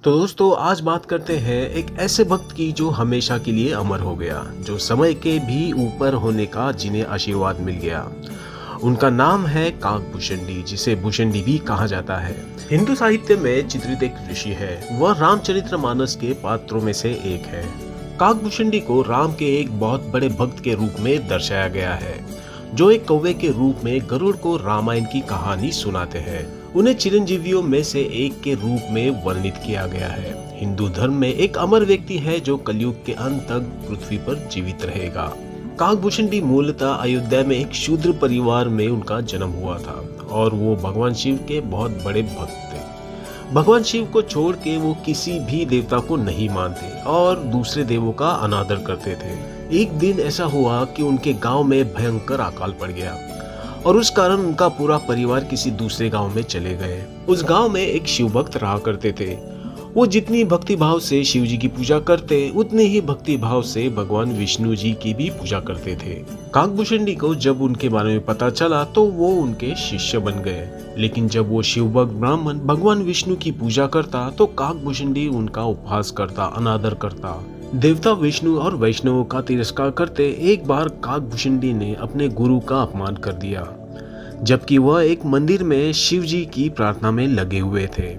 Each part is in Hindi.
तो दोस्तों आज बात करते हैं एक ऐसे भक्त की जो हमेशा के लिए अमर हो गया, जो समय के भी ऊपर होने का जिन्हें आशीर्वाद मिल गया। उनका नाम है काकभूषणी, जिसे भूषणी भी कहा जाता है। हिंदू साहित्य में चित्रित एक ऋषि है। वह रामचरितमानस के पात्रों में से एक है। काकभूषणी को राम के एक बहुत बड़े भक्त के रूप में दर्शाया गया है, जो एक कौवे के रूप में गरुड़ को रामायण की कहानी सुनाते हैं। उन्हें चिरंजीवियों में से एक के रूप में वर्णित किया गया है। हिंदू धर्म में एक अमर व्यक्ति है जो कलयुग के अंत तक पृथ्वी पर जीवित रहेगा। काकभूषणी मूलतः अयोध्या में एक शूद्र परिवार में उनका जन्म हुआ था और वो भगवान शिव के बहुत बड़े भक्त थे। भगवान शिव को छोड़ के वो किसी भी देवता को नहीं मानते और दूसरे देवों का अनादर करते थे। एक दिन ऐसा हुआ कि उनके गांव में भयंकर अकाल पड़ गया और उस कारण उनका पूरा परिवार किसी दूसरे गांव में चले गए। उस गांव में एक शिव भक्त रहा करते थे। वो जितनी भक्ति भाव से शिव जी की पूजा करते, उतने ही भक्ति भाव से भगवान विष्णु जी की भी पूजा करते थे। काकभूषणी को जब उनके बारे में पता चला तो वो उनके शिष्य बन गए। लेकिन जब वो शिव भक्त ब्राह्मण भगवान विष्णु की पूजा करता तो काकभूषणी उनका उपहास करता, अनादर करता। देवता विष्णु और वैष्णवों का तिरस्कार करते एक बार काकभूषणी ने अपने गुरु का अपमान कर दिया, जबकि वह एक मंदिर में शिव जी की प्रार्थना में लगे हुए थे।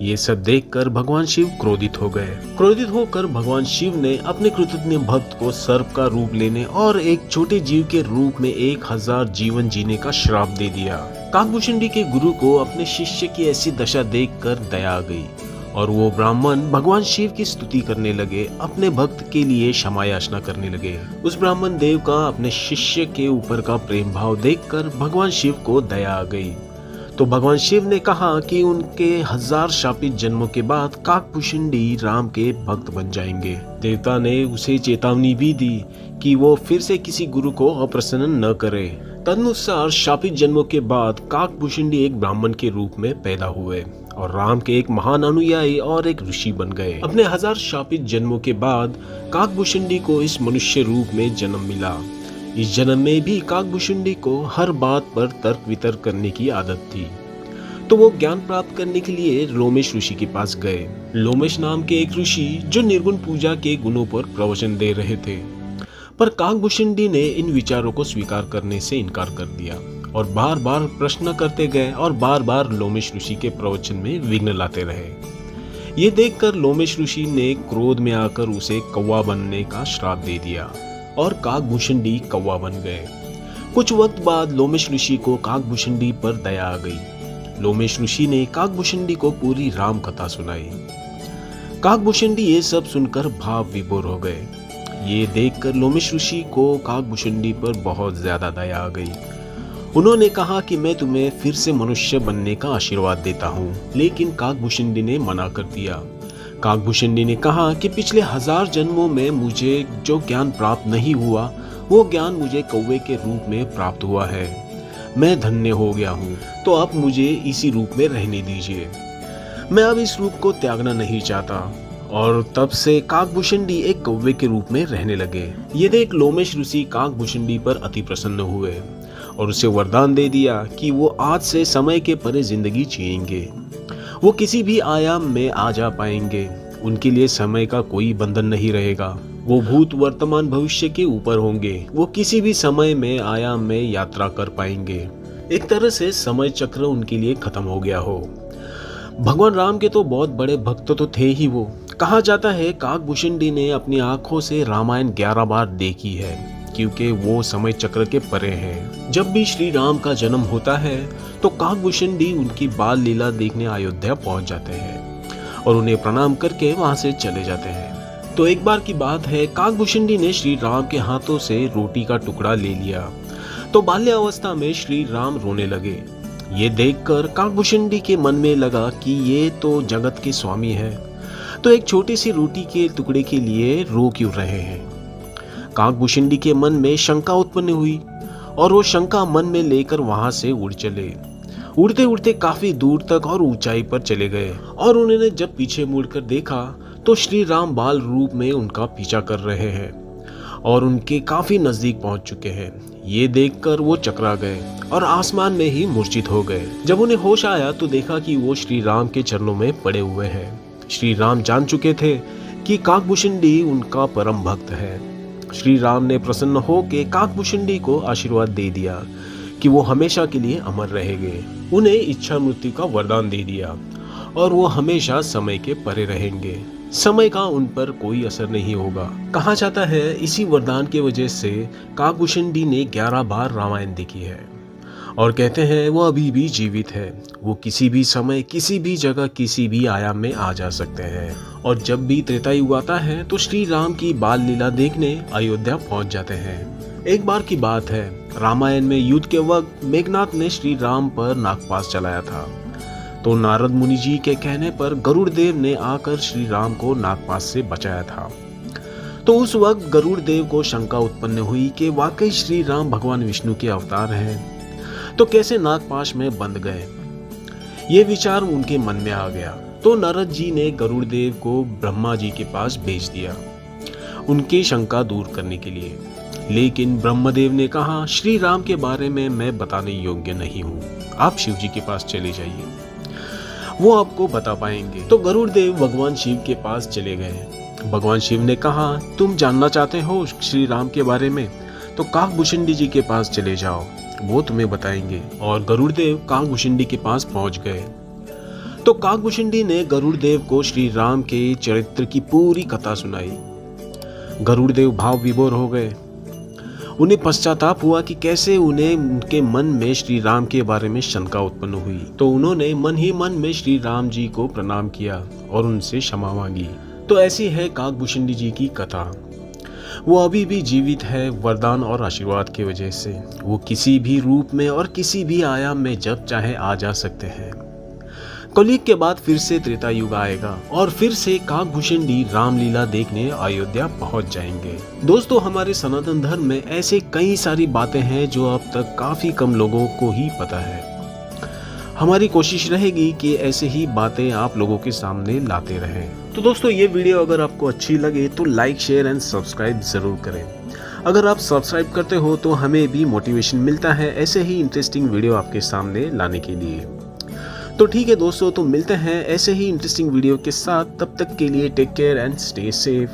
ये सब देखकर भगवान शिव क्रोधित हो गए। क्रोधित होकर भगवान शिव ने अपने कृतज्ञ भक्त को सर्प का रूप लेने और एक छोटे जीव के रूप में 1000 जीवन जीने का श्राप दे दिया। काकभूषणी के गुरु को अपने शिष्य की ऐसी दशा देखकर दया आ गई और वो ब्राह्मण भगवान शिव की स्तुति करने लगे, अपने भक्त के लिए क्षमा याचना करने लगे। उस ब्राह्मण देव का अपने शिष्य के ऊपर का प्रेम भाव देखकर भगवान शिव को दया आ गई। तो भगवान शिव ने कहा कि उनके 1000 शापित जन्मों के बाद काकभूषणी राम के भक्त बन जाएंगे। देवता ने उसे चेतावनी भी दी कि वो फिर से किसी गुरु को अप्रसन्न न करे। तदनुसार शापित जन्मों के बाद काकभूषणी एक ब्राह्मण के रूप में पैदा हुए और राम के एक महान अनुयायी और एक ऋषि बन गए। अपने 1000 शापित जन्मों के बाद काकभूषणी को इस मनुष्य रूप में जन्म मिला। इस जन्म में भी काकभूषणी को हर बात पर तर्क वितर्क करने की आदत थी, तो वो ज्ञान प्राप्त करने के लिए लोमेश ऋषि के पास गए। लोमेश नाम के एक ऋषि जो निर्गुण पूजा के गुणों पर प्रवचन दे रहे थे, पर काकभूषणी ने इन विचारों को स्वीकार करने से इनकार कर दिया और बार बार प्रश्न करते गए और बार बार लोमेश ऋषि के प्रवचन में विघ्न लाते रहे। ये देखकर लोमेश ऋषि ने क्रोध में आकर उसे कौवा बनने का श्राप दे दिया और काकभूषणी कौवा बन गए। कुछ वक्त बाद लोमेश ऋषि को काकभूषणी पर दया आ गई। लोमेश ऋषि ने काकभूषणी को पूरी राम कथा सुनाई। काकभूषणी ये सब सुनकर भाव विभोर हो गए। ये देखकर लोमेश ऋषि को काकभूषणी पर बहुत ज्यादा दया आ गई। उन्होंने कहा कि मैं तुम्हें फिर से मनुष्य बनने का आशीर्वाद देता हूँ, लेकिन काकभूषणी ने मना कर दिया। काकभूषणी ने कहा कि पिछले 1000 जन्मों में मुझे जो ज्ञान प्राप्त नहीं हुआ, वो ज्ञान मुझे कौवे के रूप में प्राप्त हुआ है। मैं धन्य हो गया हूँ, तो अब मुझे इसी रूप में रहने दीजिए। मैं अब इस रूप को त्यागना नहीं चाहता। और तब से काकभूषणी एक कौवे के रूप में रहने लगे। ये देख लोमेश ऋषि काकभूषणी पर अति प्रसन्न हुए और उसे वरदान दे दिया कि वो आज से समय के परे जिंदगी जिएंगे। वो किसी भी आयाम में आ जा पाएंगे। उनके लिए समय का कोई बंधन नहीं रहेगा। वो भूत, वर्तमान, भविष्य के ऊपर होंगे। वो किसी भी समय में आयाम में यात्रा कर पाएंगे। एक तरह से समय चक्र उनके लिए खत्म हो गया हो। भगवान राम के तो बहुत बड़े भक्त तो थे ही वो। कहा जाता है काकभूषणी ने अपनी आंखों से रामायण 11 बार देखी है, क्योंकि वो समय चक्र के परे हैं। जब भी श्री राम का जन्म होता है तो काकभूषणी उनकी बाल लीला देखने अयोध्या पहुंच जाते हैं और उन्हें प्रणाम करके वहां से चले जाते हैं। तो एक बार की बात है, काकभूषणी ने श्री राम के हाथों से रोटी का टुकड़ा ले लिया तो बाल्यावस्था में श्री राम रोने लगे। ये देखकर काकभूषणी के मन में लगा कि ये तो जगत के स्वामी है, तो एक छोटी सी रोटी के टुकड़े के लिए रो क्यों रहे हैं। काकभूषणी के मन में शंका उत्पन्न हुई और वो शंका मन में लेकर वहां से उड़ चले। उड़ते उड़ते काफी दूर तक और ऊंचाई पर चले गए और उन्होंने जब पीछे मुड़कर देखा तो श्री राम बाल रूप में उनका पीछा कर रहे हैं और उनके काफी नजदीक पहुंच चुके हैं। ये देखकर वो चकरा गए और आसमान में ही मूर्छित हो गए। जब उन्हें होश आया तो देखा कि वो श्री राम के चरणों में पड़े हुए हैं। श्री राम जान चुके थे कि काकभूषुंडी उनका परम भक्त है। श्री राम ने प्रसन्न होकर काकभूषुंडी को आशीर्वाद दे दिया कि वो हमेशा के लिए अमर रहेंगे। उन्हें इच्छा मृत्यु का वरदान दे दिया और वो हमेशा समय के परे रहेंगे। समय का उन पर कोई असर नहीं होगा। कहा जाता है इसी वरदान की वजह से काकभूषुंडी ने 11 बार रामायण देखी है और कहते हैं वो अभी भी जीवित है। वो किसी भी समय, किसी भी जगह, किसी भी आयाम में आ जा सकते हैं और जब भी त्रेता युग आता है तो श्री राम की बाल लीला देखने अयोध्या पहुंच जाते हैं। एक बार की बात है, रामायण में युद्ध के वक्त मेघनाथ ने श्री राम पर नागपाश चलाया था। तो नारद मुनि जी के कहने पर गरुड़ देव ने आकर श्री राम को नागपाश से बचाया था। तो उस वक्त गरुड़ देव को शंका उत्पन्न हुई कि वाकई श्री राम भगवान विष्णु के अवतार हैं, तो कैसे नागपाश में बंद गए। ये विचार उनके मन में आ गया। तो नारद जी ने गरुड़ देव को ब्रह्मा जी के पास भेज दिया उनकी शंका दूर करने के लिए। लेकिन ब्रह्मदेव ने कहा श्री राम के बारे में मैं बताने योग्य नहीं हूँ, आप शिव जी के पास चले जाइए, वो आपको बता पाएंगे। तो गरुड़ देव भगवान शिव के पास चले गए। भगवान शिव ने कहा तुम जानना चाहते हो श्री राम के बारे में, तो काकभूषुंडी जी के पास चले जाओ, वो तुम्हें बताएंगे। और गरुड़ देव काकभूषुंडी के पास पहुंच गए। तो काकभूषुंडी ने गरुड़ देव को श्री राम के चरित्र की पूरी कथा सुनाई। गरुड़ देव भाव विभोर हो गए। उन्हें पश्चाताप हुआ कि कैसे उन्हें उनके मन में श्री राम के बारे में शंका उत्पन्न हुई। तो उन्होंने मन ही मन में श्री राम जी को प्रणाम किया और उनसे क्षमा मांगी। तो ऐसी है काकभूषुंडी जी की कथा। वो अभी भी जीवित है वरदान और आशीर्वाद की वजह से। वो किसी भी रूप में और किसी भी आयाम में जब चाहे आ जा सकते हैं। कलयुग के बाद फिर से त्रेता युग आएगा और फिर से काकभूषुंडी रामलीला देखने अयोध्या पहुंच जाएंगे। दोस्तों, हमारे सनातन धर्म में ऐसे कई सारी बातें हैं जो अब तक काफी कम लोगों को ही पता है। हमारी कोशिश रहेगी कि ऐसे ही बातें आप लोगों के सामने लाते रहें। तो दोस्तों, ये वीडियो अगर आपको अच्छी लगे तो लाइक, शेयर एंड सब्सक्राइब जरूर करें। अगर आप सब्सक्राइब करते हो तो हमें भी मोटिवेशन मिलता है ऐसे ही इंटरेस्टिंग वीडियो आपके सामने लाने के लिए। तो ठीक है दोस्तों, तो मिलते हैं ऐसे ही इंटरेस्टिंग वीडियो के साथ। तब तक के लिए take care and stay safe.